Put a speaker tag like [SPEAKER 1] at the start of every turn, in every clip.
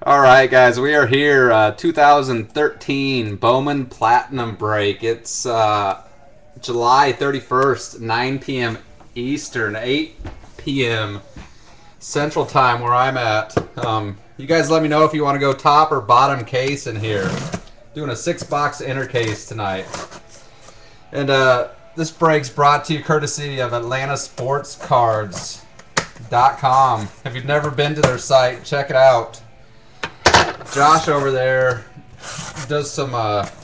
[SPEAKER 1] All right, guys, we are here. 2013 Bowman Platinum Break. It's July 31st, 9 p.m. Eastern, 8 p.m. Central Time, where I'm at. You guys let me know if you want to go top or bottom case in here. Doing a 6-box inner case tonight. And this break's brought to you courtesy of AtlantaSportsCards.com. If you've never been to their site, check it out. Josh over there does some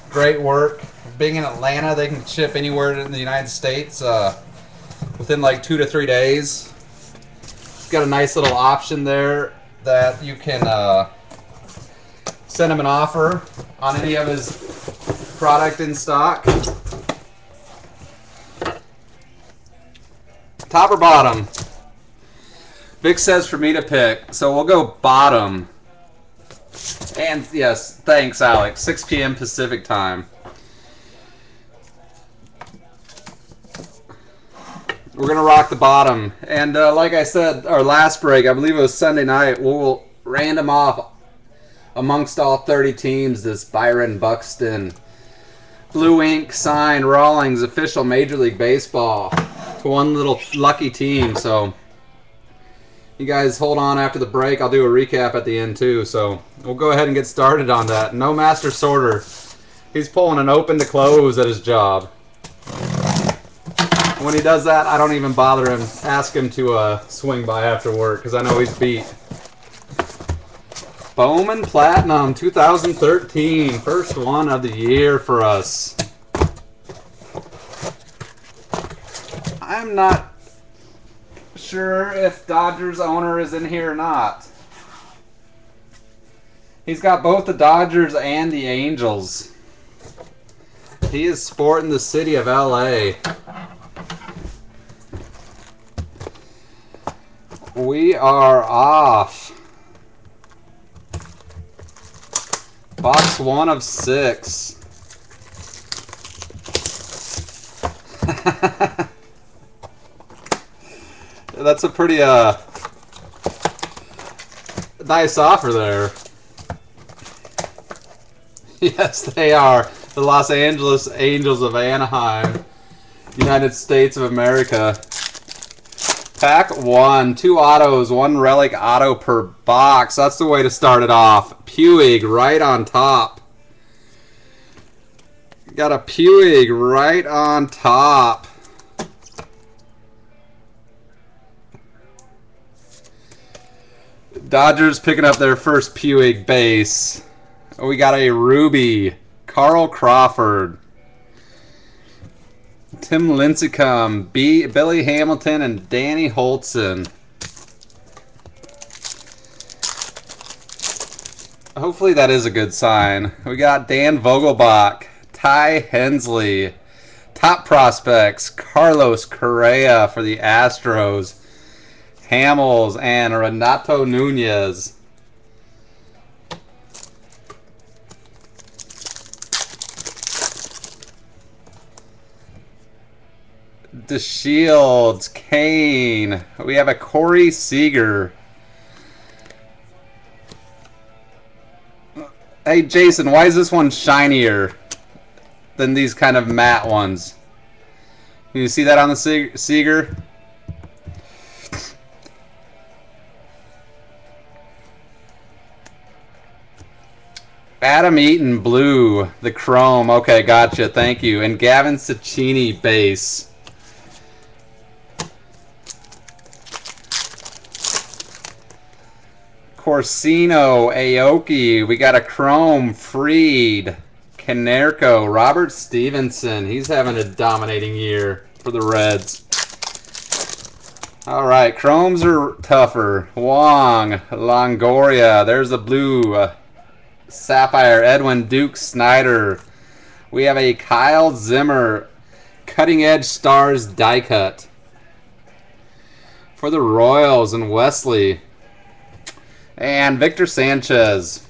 [SPEAKER 1] great work. Being in Atlanta, they can ship anywhere in the United States within like 2 to 3 days. He's got a nice little option there that you can send him an offer on any of his product in stock. Top or bottom? Vic says for me to pick, so we'll go bottom. And yes, thanks, Alex. 6 p.m. Pacific time. We're going to rock the bottom. And like I said, our last break, I believe it was Sunday night, we'll random off amongst all 30 teams this Byron Buxton Blue Ink sign Rawlings official Major League Baseball to one little lucky team. So you guys hold on after the break. I'll do a recap at the end too. So we'll go ahead and get started on that. No master sorter. He's pulling an open to close at his job. When he does that, I don't even bother him. Ask him to swing by after work because I know he's beat. Bowman Platinum 2013. First one of the year for us. I'm not sure if Dodgers owner is in here or not. He's got both the Dodgers and the Angels. He is sporting the city of LA. We are off. Box 1 of 6. That's a pretty nice offer there. Yes, they are. The Los Angeles Angels of Anaheim, United States of America. Pack 1, 2 autos, 1 relic auto per box. That's the way to start it off. Puig right on top. Got a Puig right on top. Dodgers picking up their first Puig base. We got a Ruby, Carl Crawford, Tim Lincecum, Billy Hamilton, and Danny Holtzen. Hopefully that is a good sign. We got Dan Vogelbach, Ty Hensley, top prospects, Carlos Correa for the Astros, Hamels, and Renato Nunez. DeShields, Kane. We have a Corey Seager. Hey, Jason, why is this one shinier than these kind of matte ones? Can you see that on the Seager? Adam Eaton, blue. The chrome. Okay, gotcha. Thank you. And Gavin Cecchini, base. Corsino, Aoki, we got a Chrome, Freed, Canerco, Robert Stevenson. He's having a dominating year for the Reds. All right, Chromes are tougher. Wong, Longoria, there's a blue. Sapphire, Edwin Duke Snyder. We have a Kyle Zimmer, Cutting Edge Stars die cut. For the Royals and Wesley. And Victor Sanchez.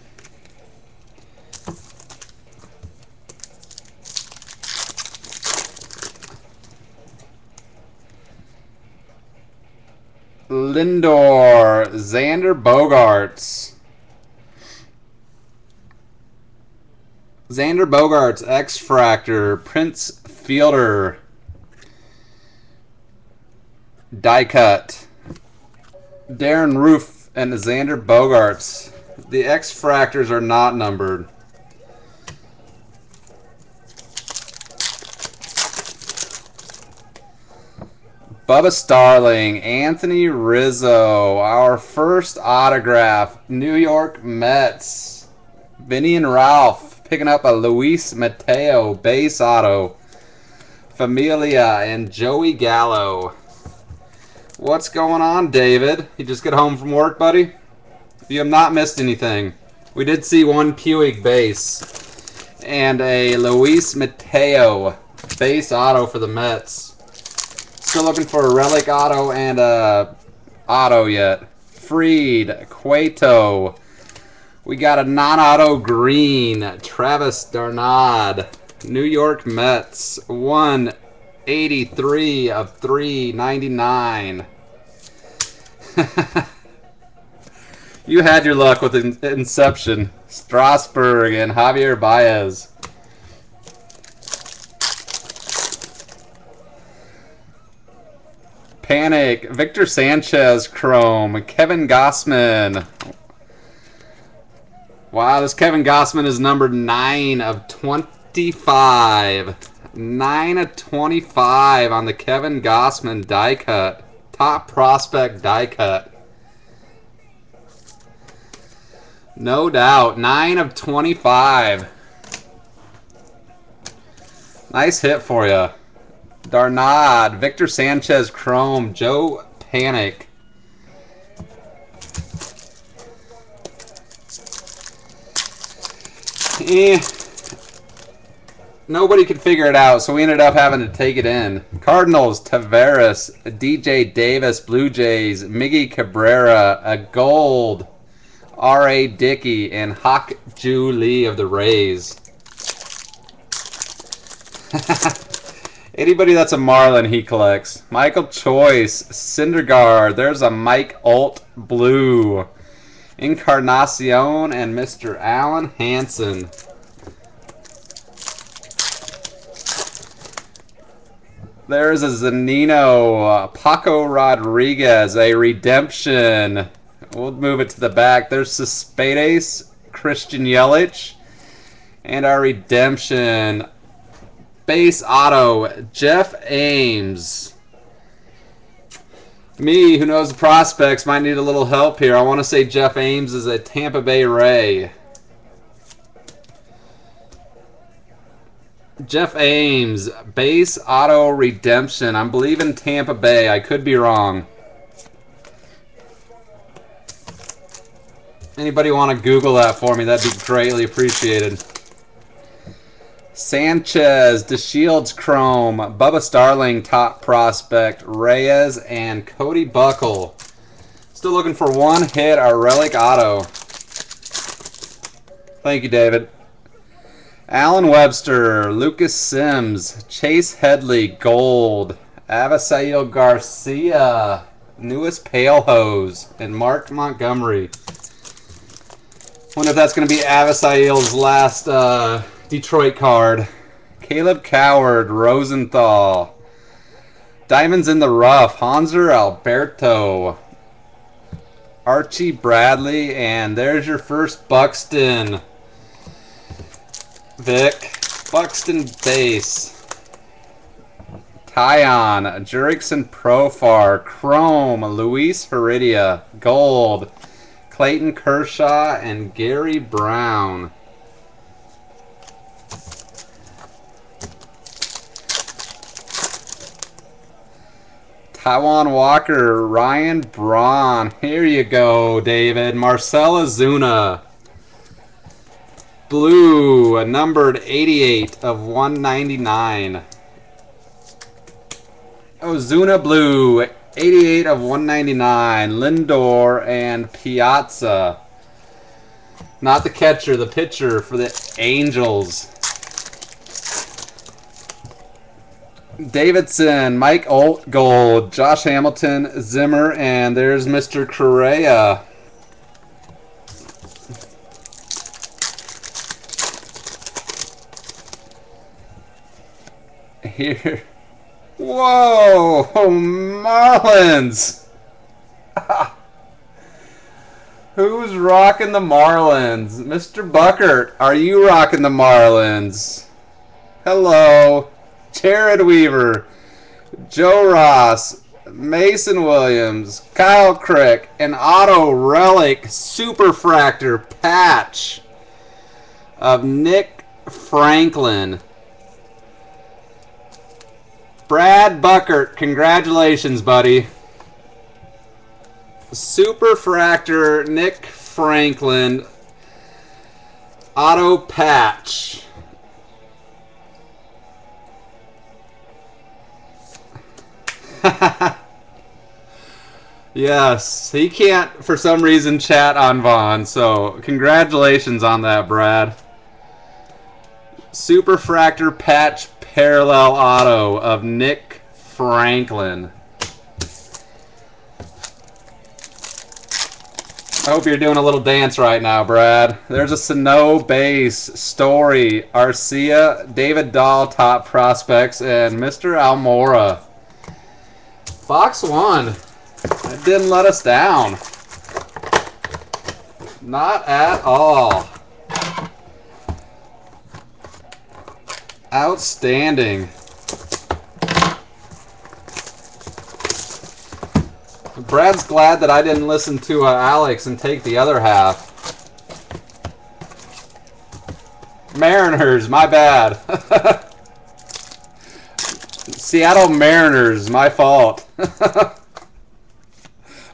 [SPEAKER 1] Lindor, Xander Bogaerts. Xander Bogaerts, X-Fractor, Prince Fielder, die cut. Darren Roof and Xander Bogaerts. The X-Fractors are not numbered. Bubba Starling, Anthony Rizzo, our first autograph, New York Mets. Vinny and Ralph picking up a Luis Mateo base auto. Familia and Joey Gallo. What's going on, David? You just get home from work, buddy? You have not missed anything. We did see one Puig base and a Luis Mateo base auto for the Mets. Still looking for a relic auto and a auto yet. Freed, Cueto. We got a non-auto green, Travis Darnod. New York Mets, 183 of 399. You had your luck with Inception. Strasburg and Javier Baez. Panic, Victor Sanchez Chrome, Kevin Gossman. Wow, this Kevin Gossman is numbered 9 of 25. 9 of 25 on the Kevin Gossman die cut. Top prospect die cut. No doubt, 9 of 25. Nice hit for you. Darnod, Victor Sanchez Chrome, Joe Panic. Nobody could figure it out, so we ended up having to take it in. Cardinals, Tavares, DJ Davis, Blue Jays, Miggy Cabrera, a gold, R.A. Dickey, and Hawk Ju Lee of the Rays. Anybody that's a Marlin, he collects. Michael Choice, Syndergaard. There's a Mike Alt Blue. Encarnacion and Mr. Alan Hansen. There's a Zanino. Paco Rodriguez, a redemption. We'll move it to the back. There's Cespedes, Christian Yelich. And our redemption. Base auto, Jeff Ames. Me, who knows the prospects, might need a little help here. I want to say Jeff Ames is a Tampa Bay Ray. Jeff Ames, base auto redemption. I'm believing Tampa Bay. I could be wrong. Anybody want to Google that for me? That'd be greatly appreciated. Sanchez, DeShields Chrome, Bubba Starling top prospect, Reyes, and Cody Buckle. Still looking for one hit, our relic auto. Thank you, David. Alan Webster, Lucas Sims, Chase Headley, gold, Avisail Garcia, newest Pale Hose, and Mark Montgomery. Wonder if that's going to be Avisail's last Detroit card. Caleb Coward, Rosenthal. Diamonds in the Rough, Hanser Alberto. Archie Bradley, and there's your first Buxton. Vic, Buxton base. Tyon, Jurickson Profar, Chrome, Luis Heredia, gold. Clayton Kershaw and Gary Brown. Taiwan Walker, Ryan Braun. Here you go, David. Marcell Ozuna. Blue, numbered 88 of 199. Ozuna Blue, 88 of 199. Lindor and Piazza. Not the catcher, the pitcher for the Angels. Davidson, Mike Alt Gold, Josh Hamilton, Zimmer, and there's Mr. Correa. Here. Whoa! Marlins! Who's rocking the Marlins? Mr. Buckert, are you rocking the Marlins? Hello. Jared Weaver, Joe Ross, Mason Williams, Kyle Crick, an auto relic superfractor patch of Nick Franklin. Brad Buckert, congratulations, buddy. Superfractor Nick Franklin auto patch. Yes, he can't for some reason chat on Vaughn, so congratulations on that, Brad. Superfractor patch parallel auto of Nick Franklin. I hope you're doing a little dance right now, Brad. There's a Sano base, Story, Arcia, David Dahl top prospects, and Mr. Almora. Fox 1. That didn't let us down. Not at all. Outstanding. Brad's glad that I didn't listen to Alex and take the other half. Mariners, my bad. Seattle Mariners, my fault.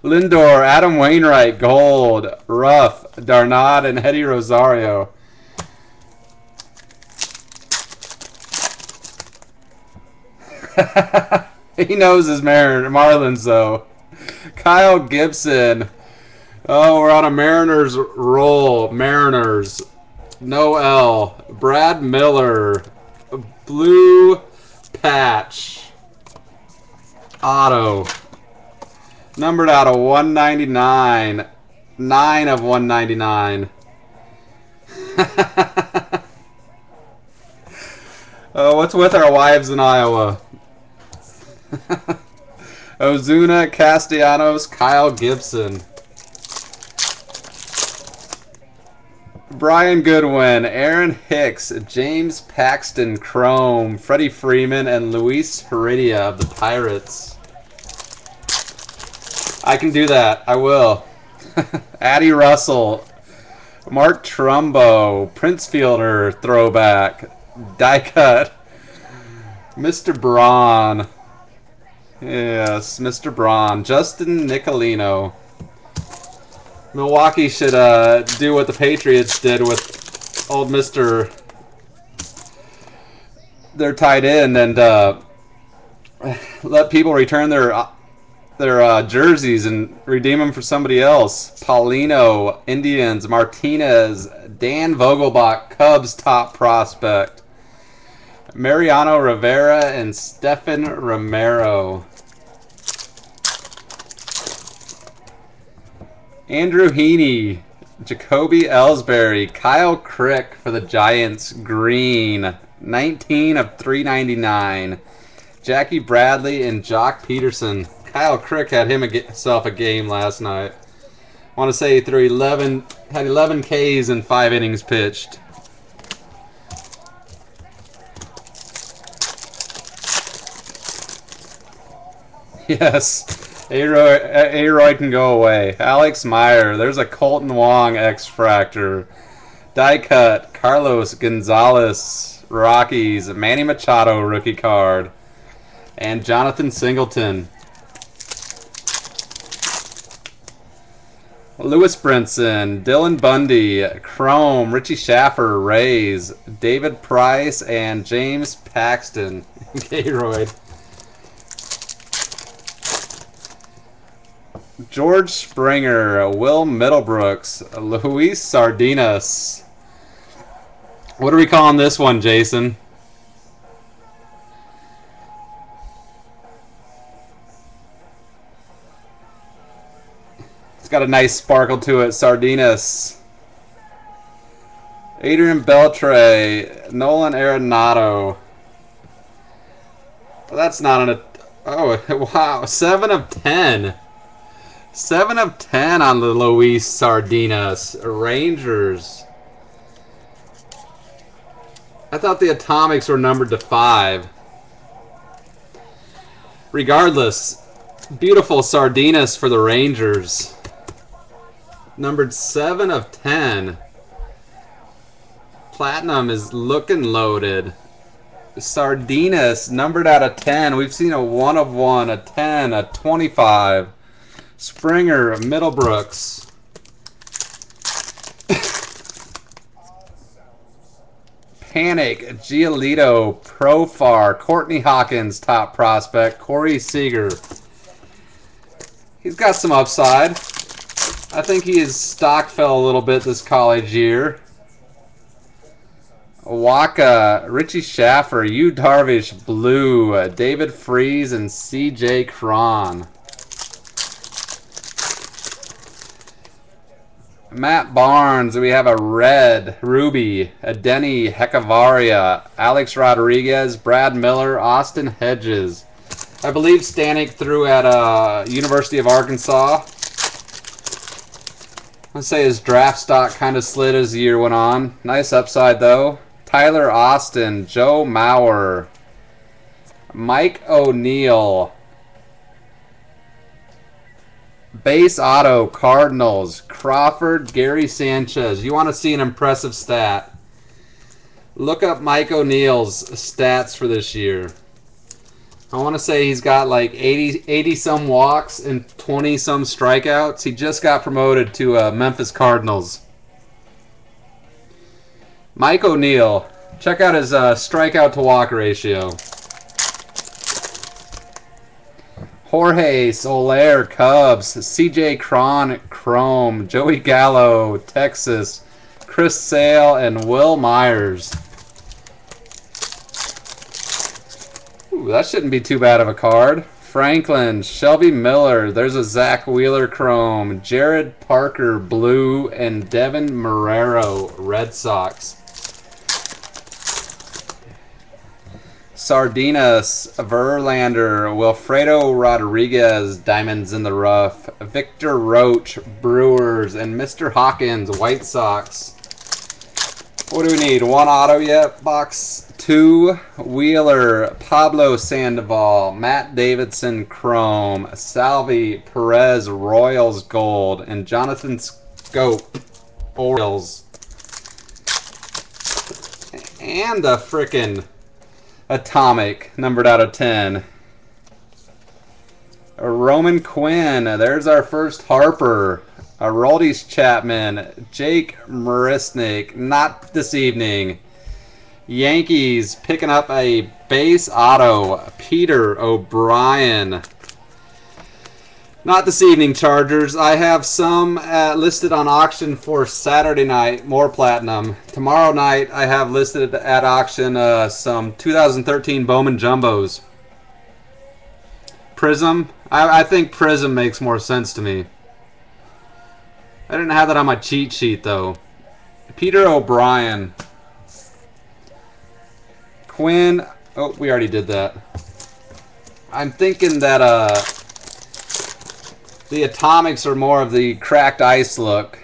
[SPEAKER 1] Lindor, Adam Wainwright, Gold, Ruff, Darnod, and Eddie Rosario. He knows his Marlins, though. Kyle Gibson. Oh, we're on a Mariners roll. Mariners. No L. Brad Miller. Blue patch. Auto. Numbered out of 199. 9 of 199. Oh, what's with our wives in Iowa? Ozuna, Castellanos, Kyle Gibson. Brian Goodwin, Aaron Hicks, James Paxton, Chrome, Freddie Freeman, and Luis Heredia of the Pirates. I can do that. I will. Addie Russell, Mark Trumbo, Prince Fielder, throwback, die cut, Mr. Braun. Yes, Mr. Braun. Justin Nicolino. Milwaukee should do what the Patriots did with old Mr. Their tight end and let people return their jerseys and redeem them for somebody else. Paulino, Indians, Martinez, Dan Vogelbach, Cubs top prospect. Mariano Rivera and Stephen Romero. Andrew Heaney, Jacoby Ellsbury, Kyle Crick for the Giants, green, 19 of 399. Jackie Bradley and Jock Peterson. Kyle Crick had himself a game last night. I want to say he threw 11 Ks in 5 innings pitched. Yes. A-Roy can go away. Alex Meyer. There's a Colton Wong X-Fractor. Die cut. Carlos Gonzalez. Rockies. Manny Machado rookie card. And Jonathan Singleton. Lewis Brinson. Dylan Bundy. Chrome. Richie Schaffer. Rays. David Price. And James Paxton. A-Roy. George Springer, Will Middlebrooks, Luis Sardinas. What are we calling this one, Jason? It's got a nice sparkle to it, Sardinas. Adrian Beltre, Nolan Arenado. That's not an... Oh, wow. 7 of 10. 7 of 10 on the Luis Sardinas. Rangers. I thought the Atomics were numbered to 5. Regardless, beautiful Sardinas for the Rangers. Numbered 7 of 10. Platinum is looking loaded. Sardinas, numbered out of 10. We've seen a 1 of 1, a 10, a 25. Springer, Middlebrooks. Panic, Giolito, Profar, Courtney Hawkins, top prospect, Corey Seager. He's got some upside. I think his stock fell a little bit this college year. Waka, Richie Schaffer, Yu Darvish, blue, David Freese, and C.J. Cron. Matt Barnes, we have a red, Ruby, a Denny Heckavaria, Alex Rodriguez, Brad Miller, Austin Hedges. I believe Stanek threw at University of Arkansas. I'd say his draft stock kind of slid as the year went on. Nice upside though. Tyler Austin, Joe Mauer, Mike O'Neill. Base auto, Cardinals, Crawford, Gary Sanchez. You want to see an impressive stat? Look up Mike O'Neill's stats for this year. I want to say he's got like 80 some walks and 20 some strikeouts. He just got promoted to Memphis Cardinals. Mike O'Neill. Check out his strikeout to walk ratio. Jorge Soler, Cubs, C.J. Cron, Chrome, Joey Gallo, Texas, Chris Sale, and Will Myers. Ooh, that shouldn't be too bad of a card. Franklin, Shelby Miller, there's a Zach Wheeler Chrome, Jared Parker, blue, and Devin Marrero, Red Sox. Sardinas, Verlander, Wilfredo Rodriguez, Diamonds in the Rough, Victor Roach, Brewers, and Mr. Hawkins, White Sox. What do we need? 1 auto yet? Box 2, Wheeler, Pablo Sandoval, Matt Davidson, Chrome, Salvi Perez, Royals Gold, and Jonathan Scope, Orioles. And a frickin' Atomic, numbered out of 10. A Roman Quinn, there's our first Harper. A Roldis Chapman, Jake Marisnik, not this evening. Yankees picking up a base auto, Peter O'Brien. Not this evening, Chargers. I have some listed on auction for Saturday night, more platinum. Tomorrow night, I have listed at auction some 2013 Bowman Jumbos. Prism. I think Prism makes more sense to me. I didn't have that on my cheat sheet, though. Peter O'Brien. Quinn. Oh, we already did that. I'm thinking that the Atomics are more of the cracked ice look.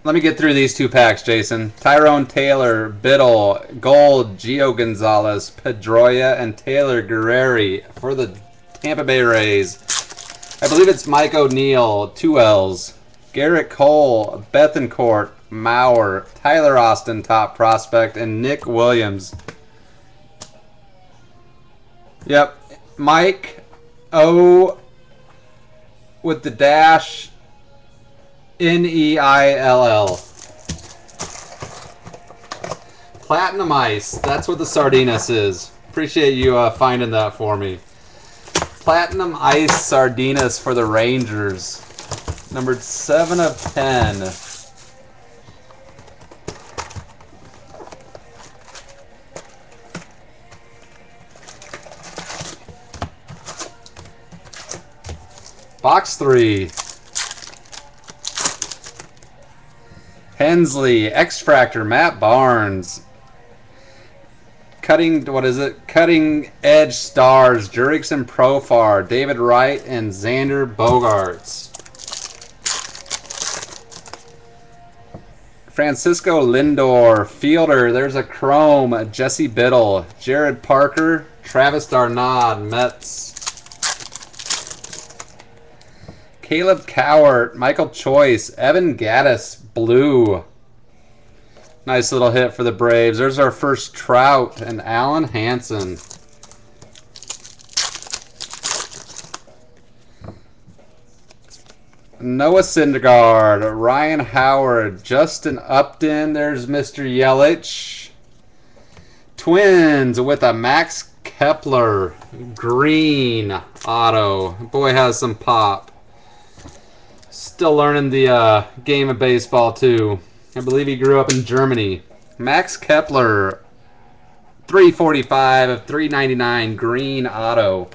[SPEAKER 1] Let me get through these 2 packs, Jason. Tyrone Taylor, Biddle, Gold, Gio Gonzalez, Pedroia, and Taylor Guerreri for the Tampa Bay Rays. I believe it's Mike O'Neill, 2 L's. Garrett Cole, Bethancourt, Mauer, Tyler Austin, top prospect, and Nick Williams. Yep. Mike O with the dash N-E-I-L-L. Platinum Ice. That's what the Sardinas is. Appreciate you finding that for me. Platinum Ice Sardinas for the Rangers. Numbered 7 of 10. Box 3. Hensley, X-Fractor, Matt Barnes. what is it? Cutting Edge Stars, Jurickson Profar, David Wright, and Xander Bogaerts. Francisco Lindor, fielder. There's a chrome. Jesse Biddle, Jared Parker, Travis Darnaud, Mets. Caleb Cowart, Michael Choice, Evan Gattis, blue. Nice little hit for the Braves. There's our first Trout and Alan Hansen. Noah Syndergaard, Ryan Howard, Justin Upton. There's Mr. Yelich. Twins with a Max Kepler green auto. Boy has some pop. Still learning the game of baseball too. I believe he grew up in Germany. Max Kepler, 345 of 399 green auto.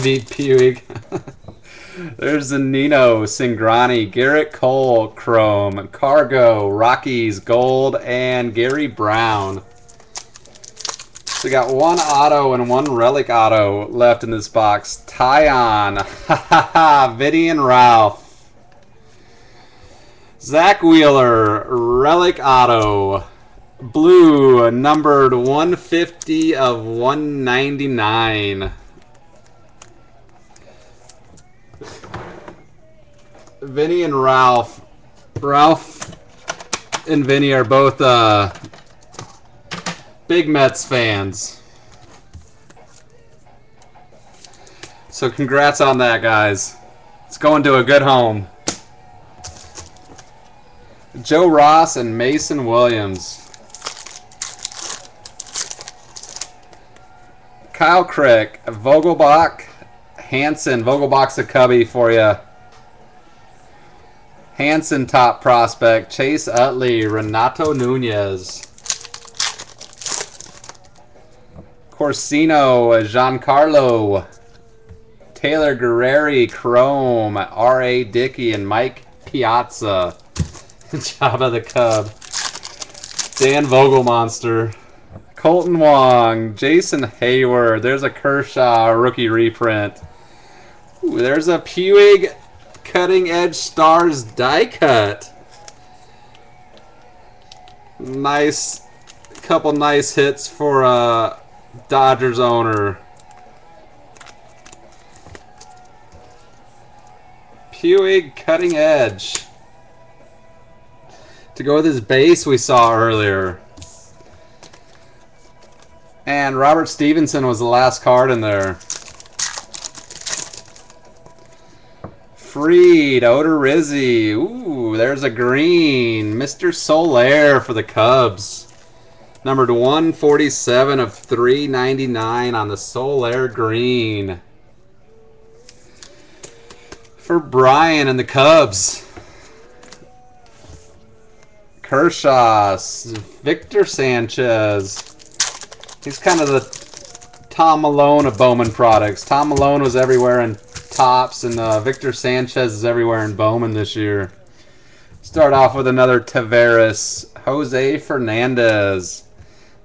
[SPEAKER 1] Beat Puig. There's a Nino Cingrani, Garrett Cole chrome, Cargo, Rockies gold, and Gary Brown. So we got one auto and one relic auto left in this box. Tyon, Vinny and Ralph. Zach Wheeler, relic auto. Blue, numbered 150 of 199. Vinny and Ralph. Ralph and Vinny are both big Mets fans. So congrats on that, guys. It's going to a good home. Joe Ross and Mason Williams. Kyle Crick, Vogelbach, Hansen. Vogelbach's a cubby for you. Hansen top prospect, Chase Utley, Renato Nunez. Corsino, Giancarlo, Taylor Guerreri, Chrome, R.A. Dickey, and Mike Piazza. Jabba the Cub. Dan Vogelmonster. Colton Wong, Jason Hayward. There's a Kershaw rookie reprint. Ooh, there's a Puig Cutting Edge Stars die cut. Nice, couple nice hits for Dodgers owner. Puig Cutting Edge. To go with his base we saw earlier. And Robert Stevenson was the last card in there. Freed, Odorizzi. Ooh, there's a green. Mr. Soler for the Cubs. Numbered 147 of 399 on the Soler green. For Brian and the Cubs. Kershaw, Victor Sanchez. He's kind of the Tom Malone of Bowman products. Tom Malone was everywhere in Tops, and Victor Sanchez is everywhere in Bowman this year. Start off with another Taveras. Jose Fernandez.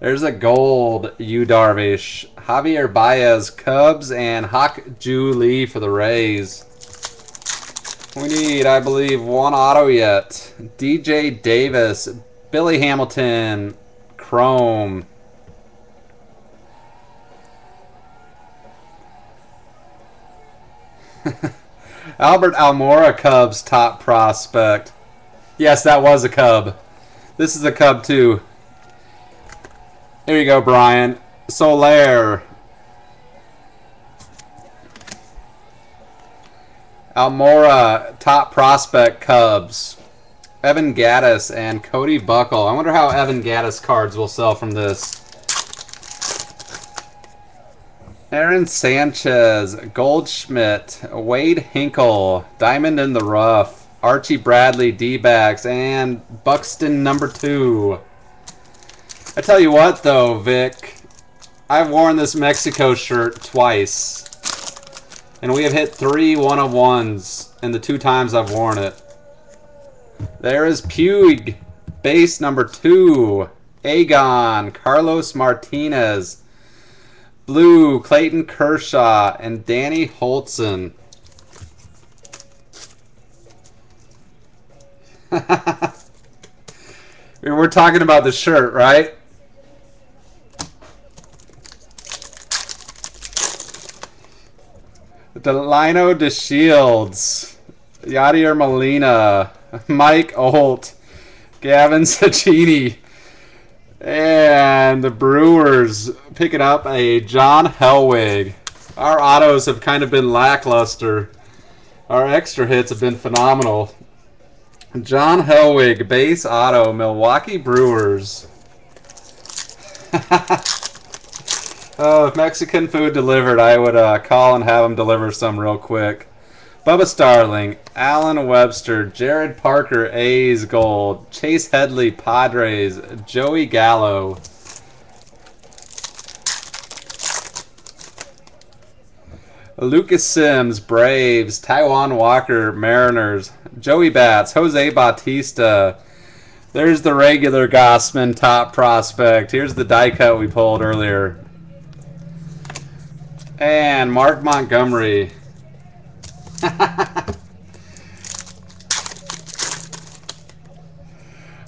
[SPEAKER 1] There's a gold Yu Darvish. Javier Baez, Cubs, and Hak Ju Lee for the Rays. We need, I believe, one auto yet. DJ Davis, Billy Hamilton, Chrome. Albert Almora, Cubs top prospect. Yes, that was a Cub. This is a Cub too. Here you go, Brian. Soler. Almora, top prospect, Cubs. Evan Gattis and Cody Buckle. I wonder how Evan Gattis cards will sell from this. Aaron Sanchez, Goldschmidt, Wade Hinkle, Diamond in the Rough, Archie Bradley, D-backs, and Buxton #2. I tell you what, though, Vic, I've worn this Mexico shirt twice, and we have hit 3 1-of-1s in the 2 times I've worn it. There is Puig, Base number 2, Agon, Carlos Martinez. Blue, Clayton Kershaw and Danny Holtzen. We're talking about the shirt, right? Delino DeShields, Yadier Molina, Mike Olt, Gavin Sacchini, and the Brewers picking up a John Hellwig. Our autos have kind of been lackluster. Our extra hits have been phenomenal. John Hellwig, base auto, Milwaukee Brewers. Oh, if Mexican food delivered, I would call and have them deliver some real quick. Bubba Starling, Alan Webster, Jared Parker, A's Gold, Chase Headley, Padres, Joey Gallo. Lucas Sims, Braves, Taiwan Walker, Mariners, Joey Bats, Jose Bautista. There's the regular Gossman top prospect. Here's the die cut we pulled earlier. And Mark Montgomery.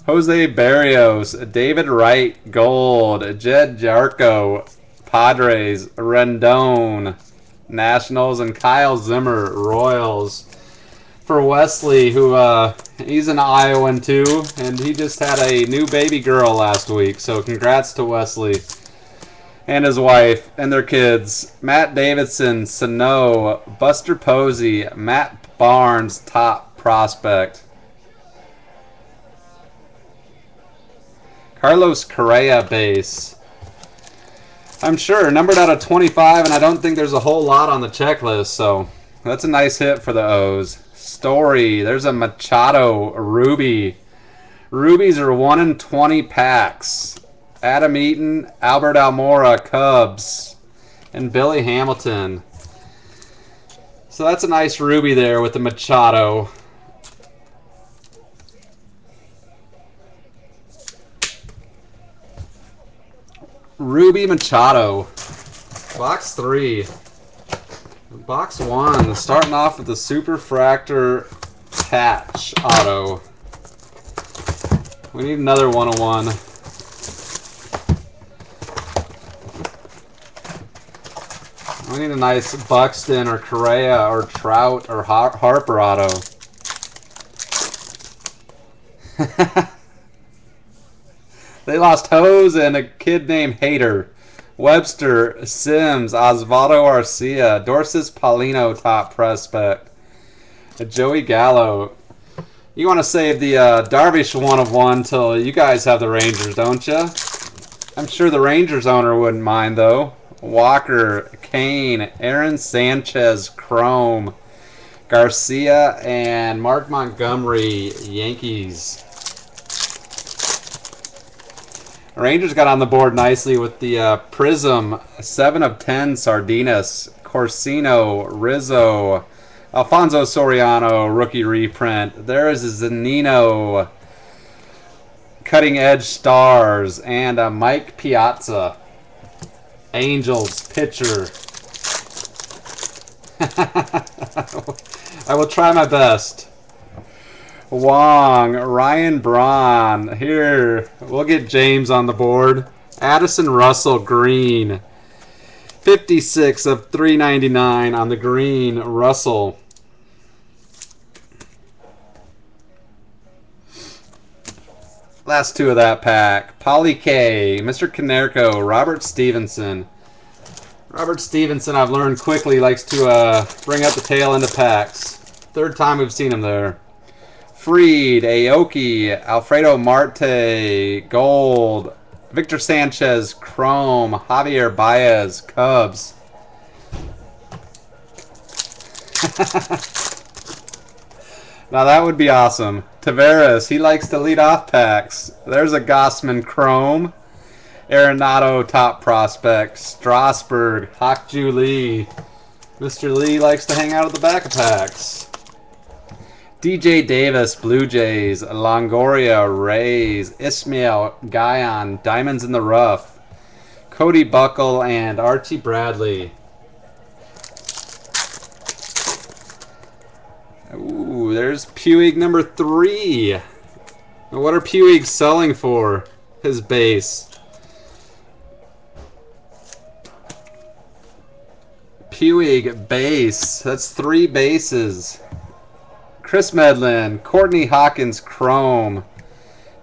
[SPEAKER 1] Jose Barrios, David Wright, Gold, Jed Jarko, Padres, Rendon, Nationals, and Kyle Zimmer, Royals. For Wesley, who he's an Iowan too, and he just had a new baby girl last week. So congrats to Wesley and his wife and their kids. Matt Davidson, Sano, Buster Posey, Matt Barnes, top prospect. Carlos Correa, base. I'm sure, numbered out of 25, and I don't think there's a whole lot on the checklist, so that's a nice hit for the O's. Story, there's a Machado, Ruby. Rubies are 1 in 20 packs. Adam Eaton, Albert Almora, Cubs, and Billy Hamilton. So that's a nice Ruby there with the Machado. Ruby Machado. Box 3. Box 1. Starting off with the Superfractor Patch Auto. We need another 101. We need a nice Buxton or Correa or Trout or Harper auto. They lost Hose and a kid named Hater. Webster, Sims, Osvaldo Arcia, Dorsis Paulino, top prospect. Joey Gallo. You want to save the Darvish 101 till you guys have the Rangers, don't you? I'm sure the Rangers owner wouldn't mind, though. Walker, Kane, Aaron Sanchez, Chrome, Garcia, and Mark Montgomery, Yankees. Rangers got on the board nicely with the Prism, 7 of 10, Sardinas, Corsino, Rizzo, Alfonso Soriano, rookie reprint. There is a Zanino, Cutting Edge Stars, and a Mike Piazza, Angels pitcher. I will try my best. Wong, Ryan Braun. Here, we'll get James on the board. Addison Russell, green. 56 of 399 on the green, Russell. Last two of that pack. Polly K, Mr. Canerco, Robert Stevenson. Robert Stevenson, I've learned quickly, likes to bring up the tail end of packs. Third time we've seen him there. Freed, Aoki, Alfredo Marte, Gold, Victor Sanchez, Chrome, Javier Baez, Cubs. Now that would be awesome. Taveras, he likes to lead off packs. There's a Gossman Chrome. Arenado, top prospect. Strasburg, Hak-Ju Lee. Mr. Lee likes to hang out at the back of packs. DJ Davis, Blue Jays. Longoria, Rays. Ismail, Guyon, Diamonds in the Rough. Cody Buckle and Archie Bradley. Ooh, there's Puig number 3. What are Puig selling for? His base. Puig base. That's 3 bases. Chris Medlin, Courtney Hawkins Chrome,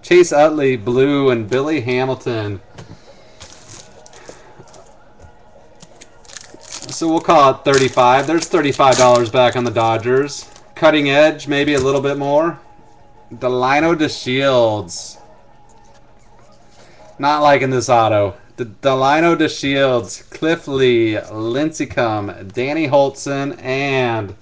[SPEAKER 1] Chase Utley Blue, and Billy Hamilton. So we'll call it 35. There's $35 back on the Dodgers. Cutting Edge, maybe a little bit more. Delino DeShields. Not liking this auto. Delino DeShields, Cliff Lee, Lincecum, Danny Holtzen, and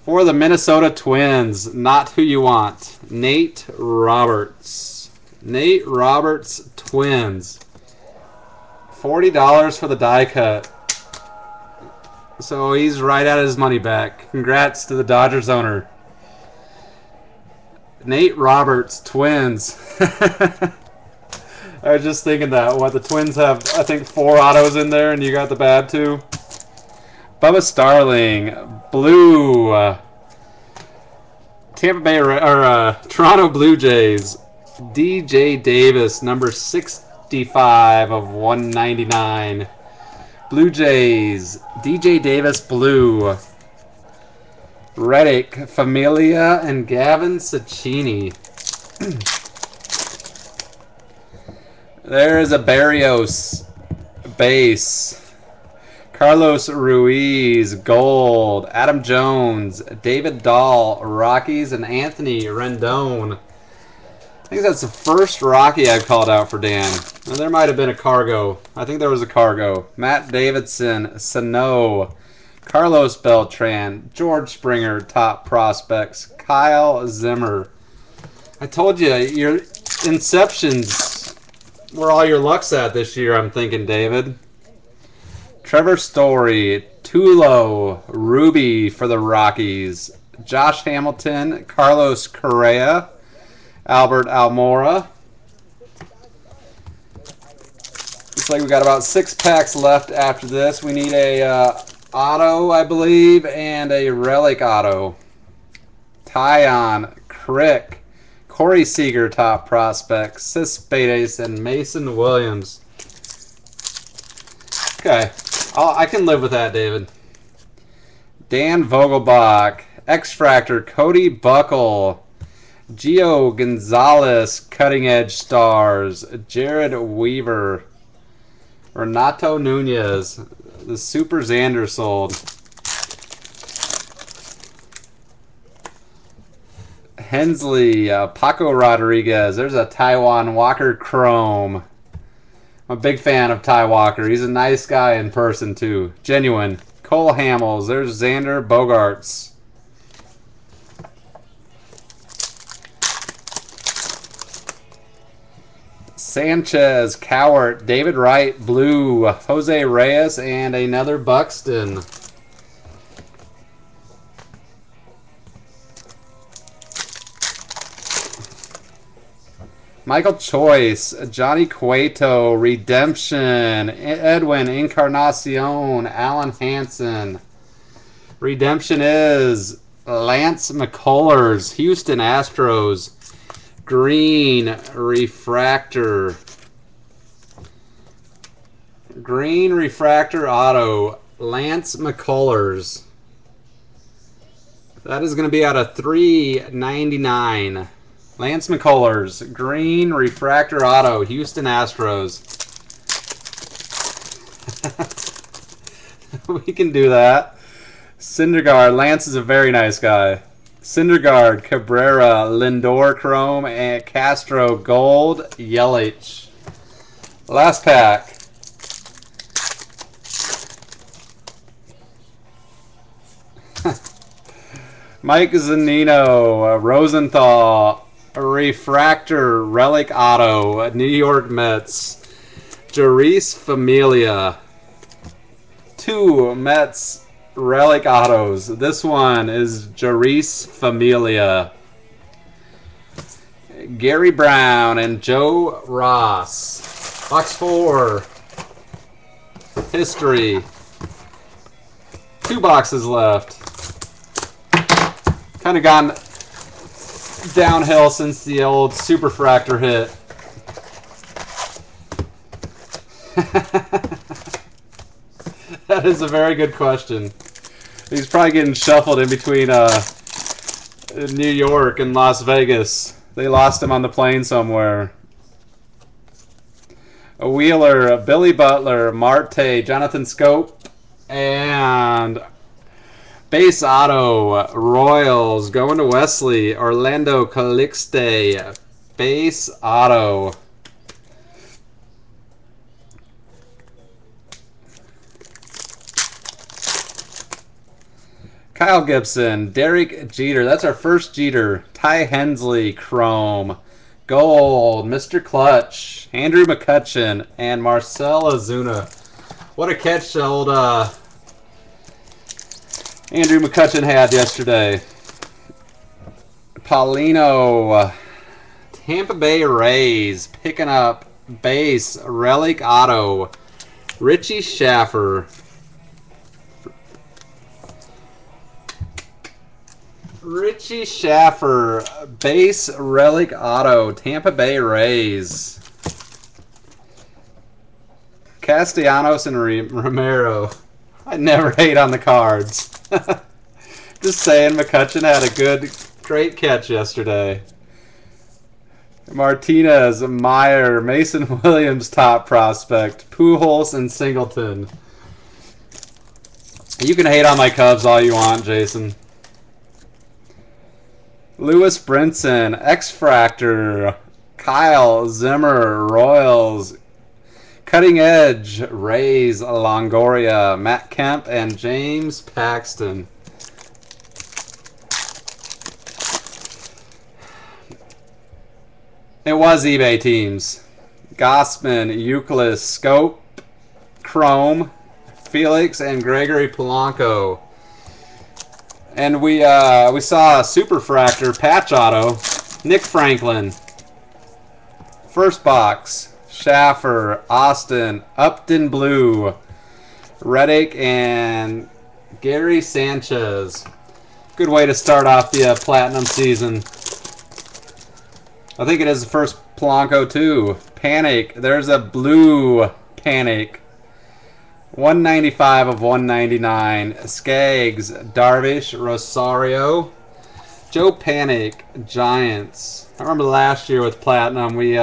[SPEAKER 1] for the Minnesota Twins, not who you want, Nate Roberts. Nate Roberts, Twins. $40 for the die cut. So he's right at his money back. Congrats to the Dodgers owner. Nate Roberts, Twins. I was just thinking that. What, the Twins have, I think, 4 autos in there, and you got the bad 2. Bubba Starling, Blue. Tampa Bay, or Toronto Blue Jays. DJ Davis, number 65 of 199. Blue Jays, DJ Davis Blue. Reddick, Familia, and Gavin Cecchini. There is a Barrios base. Carlos Ruiz, gold. Adam Jones, David Dahl, Rockies, and Anthony Rendon. I think that's the first Rocky I've called out for Dan. Now, there might have been a cargo. I think there was a cargo. Matt Davidson, Sano, Carlos Beltran, George Springer, top prospects. Kyle Zimmer. I told you, your Inceptions where all your luck's at this year, I'm thinking, David. Trevor Story, Tulo, Ruby for the Rockies. Josh Hamilton, Carlos Correa, Albert Almora. Looks like we got about 6 packs left after this. We need a auto, I believe, and a relic auto. Tyon, Crick, Corey Seager, top prospects, Cespedes, and Mason Williams. Okay, I can live with that, David. Dan Vogelbach, X-Fractor, Cody Buckle, Gio Gonzalez, Cutting Edge Stars, Jared Weaver, Renato Nunez, the Super Xander sold. Hensley, Paco Rodriguez. There's a Taiwan Walker Chrome. I'm a big fan of Ty Walker. He's a nice guy in person, too. Genuine. Cole Hamels. There's Xander Bogaerts. Sanchez, Cowart, David Wright, Blue, Jose Reyes, and another Buxton. Michael Choice, Johnny Cueto, Redemption, Edwin Encarnacion, Alan Hansen. Redemption is Lance McCullers, Houston Astros. Green Refractor. Green Refractor Auto, Lance McCullers. That is going to be out of $3.99. Lance McCullers, Green Refractor Auto, Houston Astros. We can do that. Syndergaard, Lance is a very nice guy. Syndergaard, Cabrera, Lindor Chrome, and Castro Gold, Yelich. Last pack. Mike Zunino, Rosenthal, Refractor, Relic Auto, New York Mets. Jarice Familia. 2 Mets relic autos. This one is Jarice Familia, Gary Brown, and Joe Ross. Box 4. History. 2 boxes left. Kind of gone downhill since the old Superfractor hit. That is a very good question. He's probably getting shuffled in between New York and Las Vegas. They lost him on the plane somewhere. A Wheeler, Billy Butler, Marte, Jonathan Scope, and base auto, Royals, going to Wesley, Orlando Calixte, base auto. Kyle Gibson, Derek Jeter, that's our first Jeter, Ty Hensley, chrome, gold, Mr. Clutch, Andrew McCutchen, and Marcell Ozuna. What a catch old Andrew McCutchen had yesterday. Paulino, Tampa Bay Rays, picking up base, relic auto, Richie Schaffer. Richie Schaffer, base relic auto, Tampa Bay Rays. Castellanos and Romero. I never hate on the cards. Just saying, McCutchen had a great catch yesterday. Martinez, Meyer, Mason Williams, top prospect, Pujols, and Singleton. You can hate on my Cubs all you want, Jason. Lewis Brinson, X-Fractor, Kyle Zimmer, Royals, Cutting Edge, Rays, Longoria, Matt Kemp, and James Paxton. It was eBay teams. Gossman, Euclid, Scope, Chrome, Felix, and Gregory Polanco. And we saw a Superfractor patch auto, Nick Franklin. First box, Schaffer, Austin, Upton Blue, Reddick, and Gary Sanchez. Good way to start off the Platinum season. I think it is the first Polanco too. Panic, there's a blue Panic. 195 of 199. Skaggs, Darvish, Rosario, Joe Panic, Giants. I remember last year with Platinum, we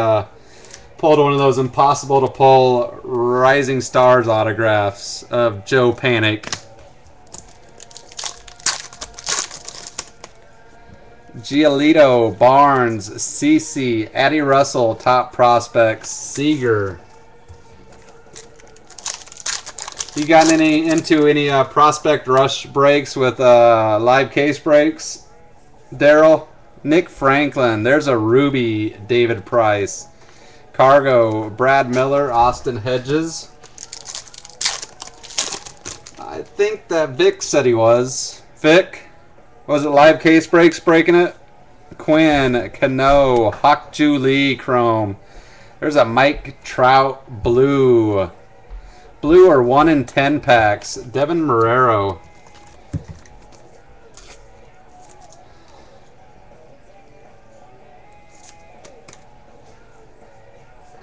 [SPEAKER 1] pulled one of those impossible to pull Rising Stars autographs of Joe Panic. Giolito, Barnes, CeCe, Addie Russell, top prospects, Seager. You gotten into any prospect rush breaks with live case breaks, Daryl? Nick Franklin. There's a Ruby, David Price. Cargo, Brad Miller, Austin Hedges. I think that Vic said he was. Vic? Was it live case breaks breaking it? Quinn, Cano, Hak-Ju Lee, chrome. There's a Mike Trout, blue. Blue are 1 in 10 packs. Devin Marrero.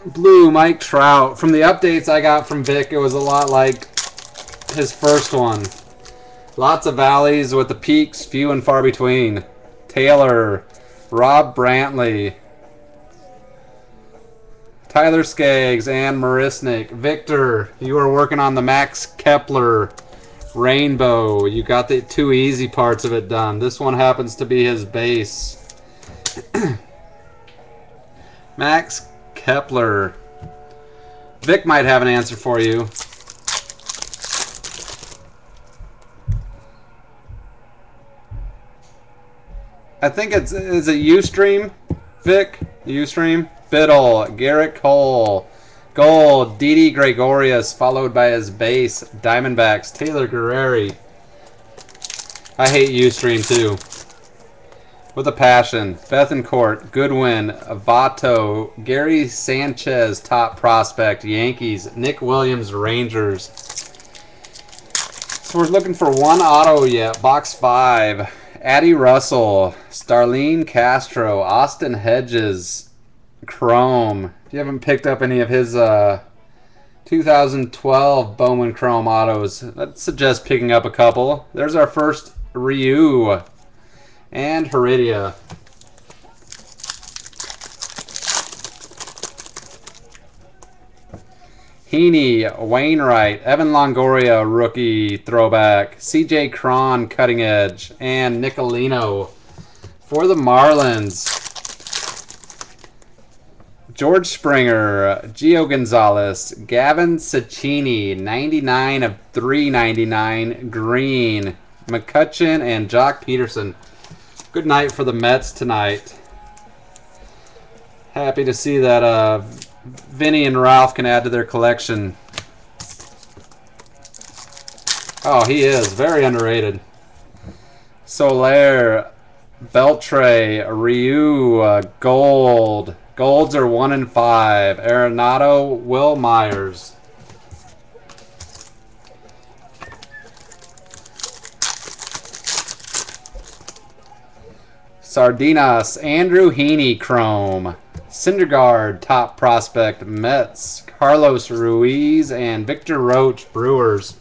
[SPEAKER 1] Blue, Mike Trout. From the updates I got from Vic, it was a lot like his first one. Lots of valleys with the peaks few and far between. Taylor, Rob Brantley, Tyler Skaggs, and Marisnik. Victor, you are working on the Max Kepler Rainbow. You got the 2 easy parts of it done. This one happens to be his base. Max Kepler. Vic might have an answer for you. I think is it Ustream, Vic? Ustream? Biddle, Garrett Cole, gold, Didi Gregorius, followed by his base, Diamondbacks, Taylor Guerreri. I hate Ustream too. With a passion. Bethancourt, Goodwin, Avato, Gary Sanchez, top prospect, Yankees, Nick Williams, Rangers. So we're looking for one auto yet. Box 5. Addie Russell, Starlene Castro, Austin Hedges, Chrome. If you haven't picked up any of his 2012 Bowman Chrome autos, I'd suggest picking up a couple. There's our first Ryu and Heredia. Heaney, Wainwright, Evan Longoria, rookie throwback, CJ Cron, cutting edge, and Nicolino. For the Marlins, George Springer, Gio Gonzalez, Gavin Cecchini, 99 of 399, green, McCutchen, and Jock Peterson. Good night for the Mets tonight. Happy to see that Vinny and Ralph can add to their collection. Oh, he is very underrated. Soler, Beltre, Ryu, Gold. Golds are 1 and 5. Arenado, Will Myers. Sardinas, Andrew Heaney, Chrome. Syndergaard, top prospect, Mets. Carlos Ruiz and Victor Roach, Brewers.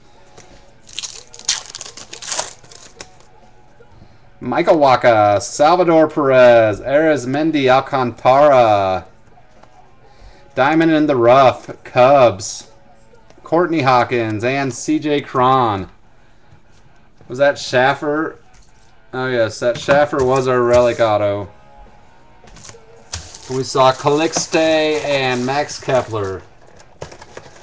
[SPEAKER 1] Michael Waka, Salvador Perez, Arizmendi Alcantara. Diamond in the Rough, Cubs. Courtney Hawkins and CJ Cron. Was that Schaffer? Oh yes, that Schaffer was our relic auto. We saw Calixte and Max Kepler.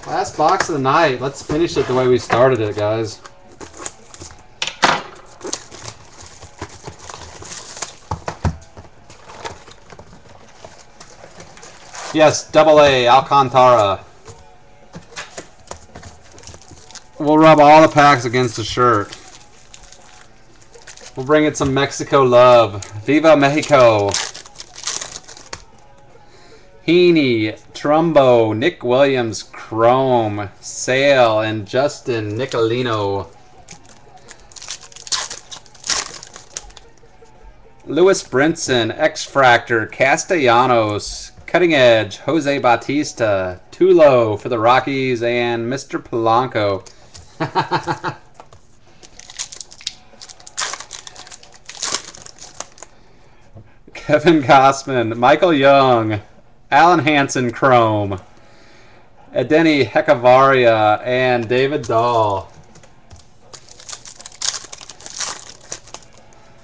[SPEAKER 1] Last box of the night. Let's finish it the way we started it, guys. Yes, AA, Alcantara. We'll rub all the packs against the shirt. We'll bring it some Mexico love. Viva Mexico. Heaney, Trumbo, Nick Williams, Chrome, Sale, and Justin Nicolino. Lewis Brinson, X-Fractor, Castellanos, Cutting Edge, Jose Bautista, Tulo for the Rockies, and Mr. Polanco. Kevin Gossman, Michael Young, Alan Hansen, Chrome, Edeni Hecavaria, and David Dahl.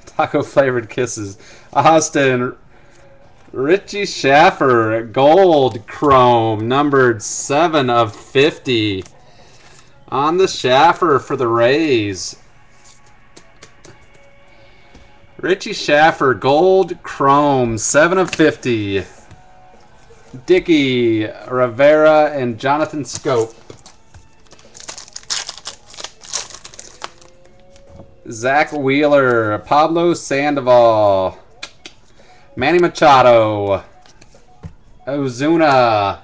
[SPEAKER 1] Taco flavored kisses. Austin, Richie Schaffer, gold Chrome, numbered 7 of 50. On the Schaffer for the Rays. Richie Schaffer, gold Chrome, 7 of 50. Dickey, Rivera, and Jonathan Scope. Zach Wheeler, Pablo Sandoval, Manny Machado, Ozuna,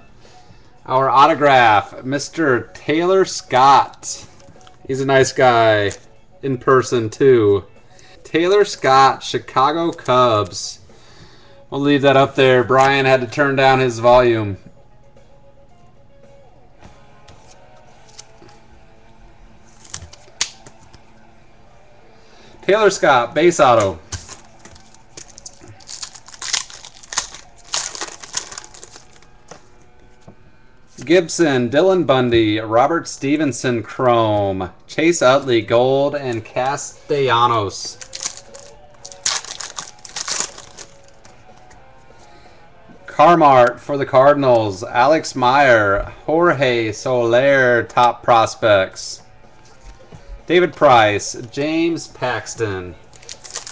[SPEAKER 1] our autograph, Mr. Taylor Scott. He's a nice guy in person too. Taylor Scott, Chicago Cubs. We'll leave that up there. Brian had to turn down his volume. Taylor Scott, base auto. Gibson, Dylan Bundy, Robert Stevenson, Chrome, Chase Utley, gold, and Castellanos. Carmart for the Cardinals, Alex Meyer, Jorge Soler, top prospects. David Price, James Paxton.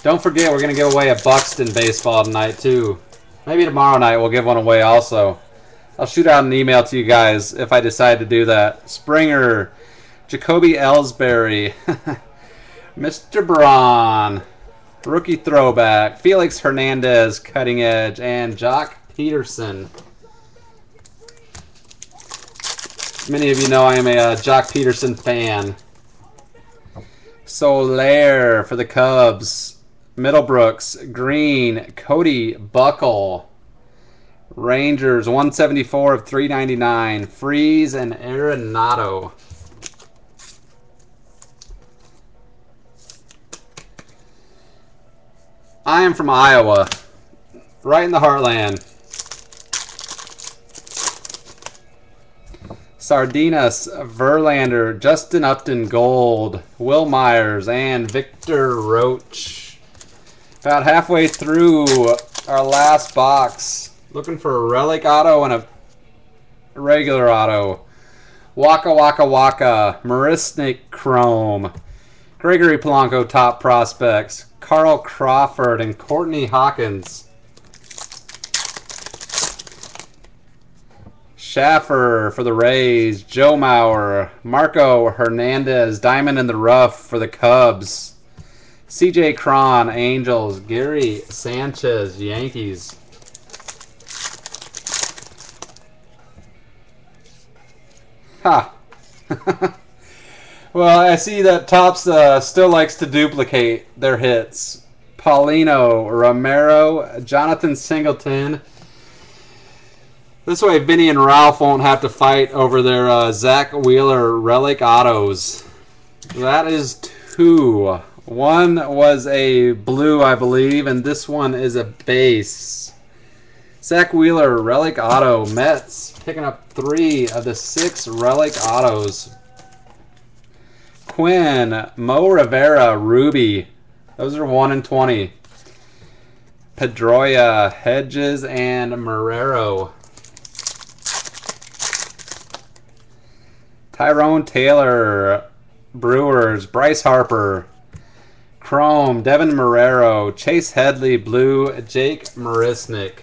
[SPEAKER 1] Don't forget, we're going to give away a Buxton baseball tonight, too. Maybe tomorrow night we'll give one away also. I'll shoot out an email to you guys if I decide to do that. Springer, Jacoby Ellsbury, Mr. Braun, rookie throwback. Felix Hernandez, cutting edge, and Jock Peterson. Many of you know I am a Jock Peterson fan. Soler for the Cubs. Middlebrooks, green. Cody Buckle. Rangers, 174 of 399. Freeze and Arenado. I am from Iowa, right in the heartland. Sardinas, Verlander, Justin Upton, gold. Will Myers, and Victor Roach. About halfway through our last box. Looking for a relic auto and a regular auto. Waka Waka Waka, Marisnik Chrome. Gregory Polanco, top prospects. Carl Crawford and Courtney Hawkins. Schaffer for the Rays. Joe Mauer. Marco Hernandez, diamond in the rough for the Cubs. CJ Cron, Angels. Gary Sanchez, Yankees. Ha! Well, I see that Topps still likes to duplicate their hits. Paulino, Romero, Jonathan Singleton. This way, Vinny and Ralph won't have to fight over their Zach Wheeler relic autos. That is 2. One was a blue, I believe, and this one is a base. Zach Wheeler, relic auto. Mets picking up 3 of the 6 relic autos. Quinn, Mo Rivera, Ruby. Those are 1 in 20. Pedroia, Hedges, and Marrero. Tyrone Taylor, Brewers. Bryce Harper. Chrome, Devin Marrero. Chase Headley, blue. Jake Marisnik.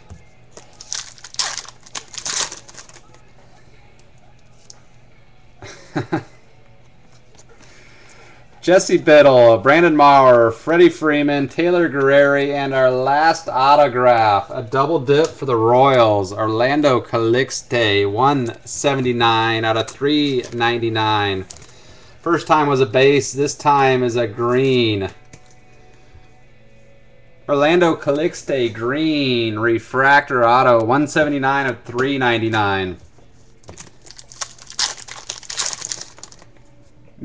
[SPEAKER 1] Jesse Biddle, Brandon Maurer, Freddie Freeman, Taylor Guerreri, and our last autograph, a double dip for the Royals, Orlando Calixte, 179 out of 399. First time was a base, this time is a green. Orlando Calixte, green, refractor auto, 179 of 399.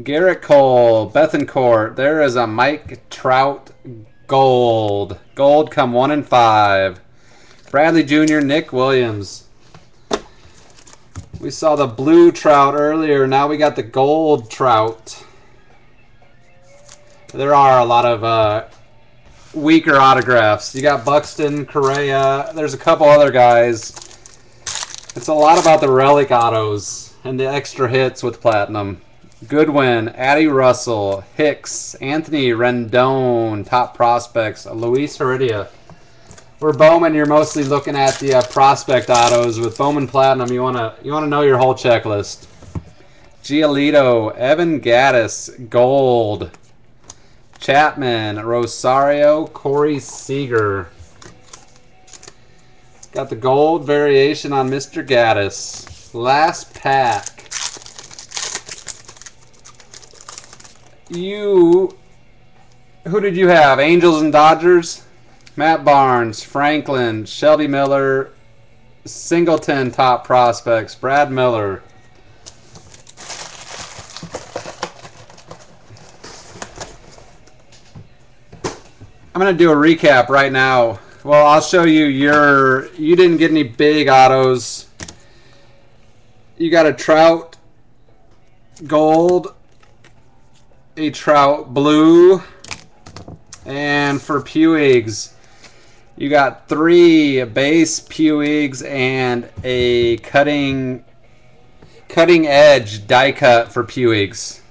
[SPEAKER 1] Garrett Cole, Bethancourt. There is a Mike Trout gold. Gold come 1 in 5. Bradley Jr., Nick Williams. We saw the blue Trout earlier. Now we got the gold Trout. There are a lot of weaker autographs. You got Buxton, Correa. There's a couple other guys. It's a lot about the relic autos and the extra hits with Platinum. Goodwin, Addie Russell, Hicks, Anthony Rendon, top prospects, Luis Heredia. For Bowman, you're mostly looking at the prospect autos. With Bowman Platinum, you wanna know your whole checklist. Giolito, Evan Gattis, gold. Chapman, Rosario, Corey Seager. Got the gold variation on Mr. Gattis. Last pack. Who did you have? Angels and Dodgers? Matt Barnes, Franklin, Shelby Miller, Singleton, top prospects, Brad Miller. I'm going to do a recap right now. Well, I'll show you you didn't get any big autos. You got a Trout gold, a Trout blue, and for Puigs, you got 3 base Puigs and a cutting edge die cut for Puigs.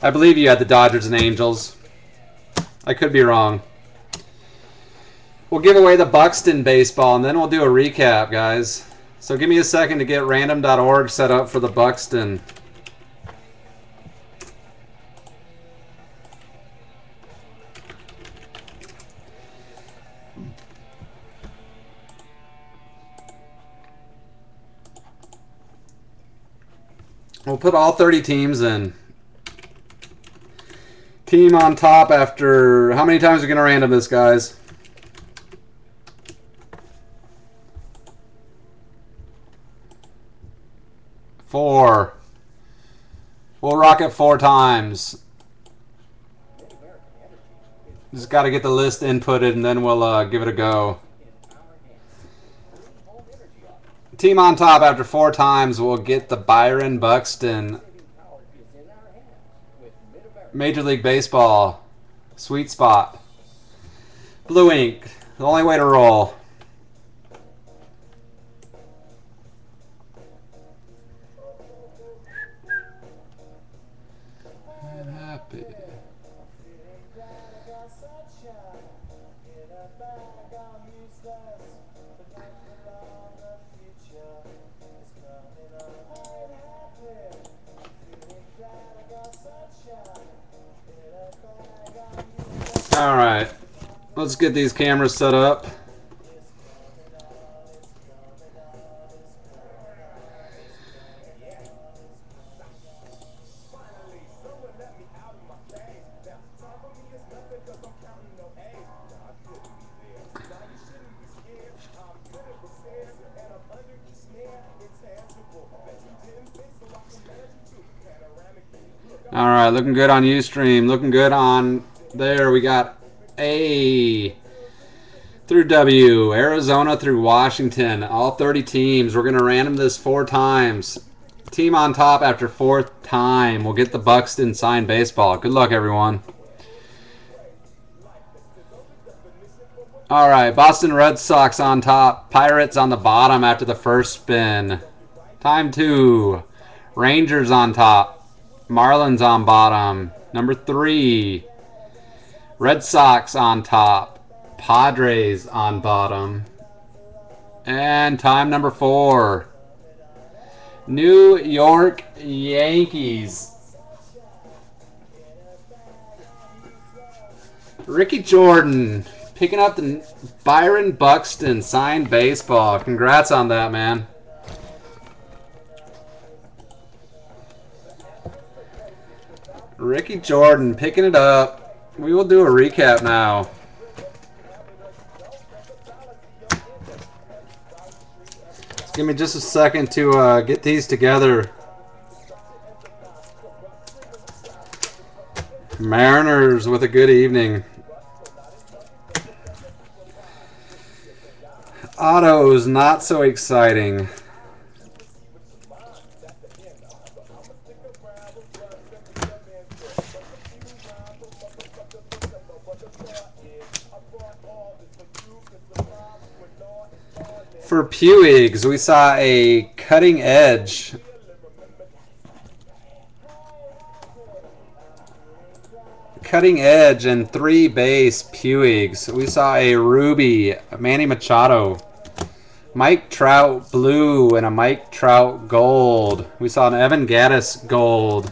[SPEAKER 1] I believe you had the Dodgers and Angels. I could be wrong. We'll give away the Buxton baseball and then we'll do a recap, guys. So give me a second to get random.org set up for the Buxton. We'll put all 30 teams in. Team on top after... How many times are we going to random this, guys? Four. We'll rock it 4 times. Just got to get the list inputted and then we'll give it a go. Team on top after 4 times will get the Byron Buxton Major League Baseball Sweet Spot. Blue ink. The only way to roll. Happy. All right, let's get these cameras set up. All right, looking good on Ustream. Looking good on there. We got A through W, Arizona through Washington. All 30 teams. We're going to random this 4 times. Team on top after 4th time will get the Buxton signed baseball. Good luck, everyone. All right, Boston Red Sox on top. Pirates on the bottom after the first spin. Time 2. Rangers on top. Marlins on bottom. Number 3. Red Sox on top. Padres on bottom. And time number 4. New York Yankees. Ricky Jordan picking up the Byron Buxton signed baseball. Congrats on that, man. Ricky Jordan picking it up. We will do a recap now. Give me just a second to get these together. Mariners with a good evening. Autos not so exciting. For Puigs, we saw a cutting edge. Cutting edge and 3 base Puigs. We saw a Ruby, Manny Machado. Mike Trout blue and a Mike Trout gold. We saw an Evan Gattis gold.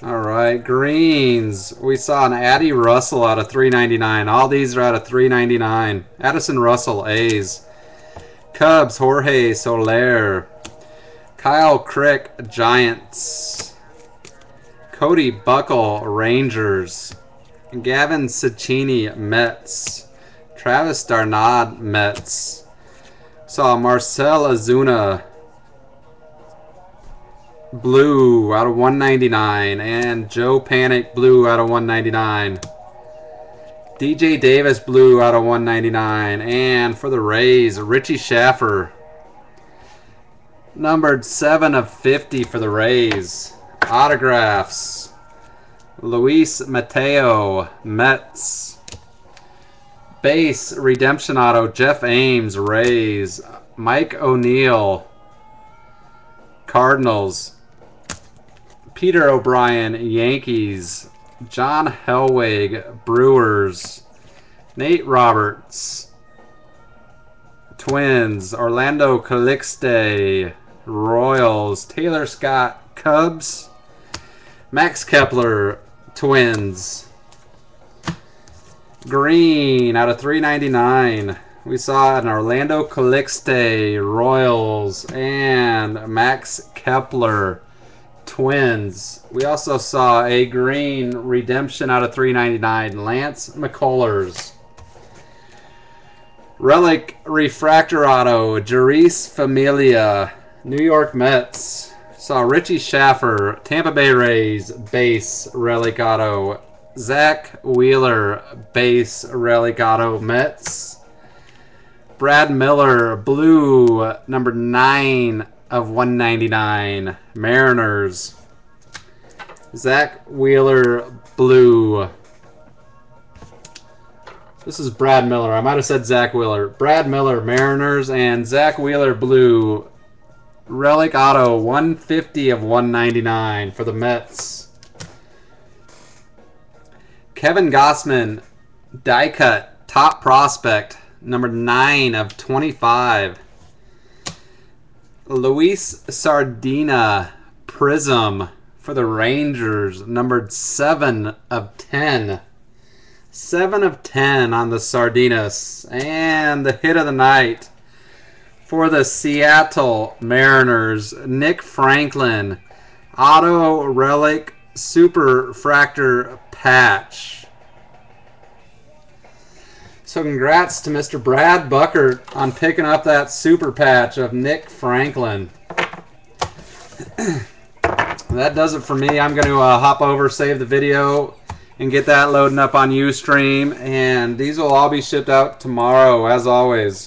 [SPEAKER 1] All right, greens. We saw an Addie Russell out of 399. All these are out of 399. Addison Russell, A's. Cubs, Jorge Soler. Kyle Crick, Giants. Cody Buckle, Rangers. Gavin Cecchini, Mets. Travis Darnod, Mets. Saw Marcell Ozuna, blue out of 199, and Joe Panic blue out of 199. DJ Davis blue out of 199, and for the Rays, Richie Shaffer numbered 7 of 50 for the Rays. Autographs, Luis Mateo, Mets. Base redemption auto, Jeff Ames, Rays. Mike O'Neill, Cardinals. Peter O'Brien, Yankees. John Hellwig, Brewers. Nate Roberts, Twins. Orlando Calixte, Royals. Taylor Scott, Cubs. Max Kepler, Twins. Green out of 399. We saw an Orlando Calixte, Royals, and Max Kepler, Twins. We also saw a green redemption out of 399, Lance McCullers. Relic Refractor Auto, Jeurys Familia, New York Mets. Saw Richie Schaffer, Tampa Bay Rays, base Relic Auto. Zach Wheeler, base Relic Auto, Mets. Brad Miller, blue, number 9 of 199, Mariners. Zach Wheeler, blue. This is Brad Miller. I might have said Zach Wheeler. Brad Miller, Mariners, and Zach Wheeler, blue. Relic Auto, 150 of 199 for the Mets. Kevin Gossman, die cut, top prospect, number 9 of 25. Luis Sardina, Prism for the Rangers, numbered 7 of 10. 7 of 10 on the Sardinas. And the hit of the night for the Seattle Mariners, Nick Franklin, Auto Relic Super Fractor Patch. So congrats to Mr. Brad Buckert on picking up that super patch of Nick Franklin. That does it for me. I'm going to hop over, save the video, and get that loading up on Ustream. And these will all be shipped out tomorrow, as always.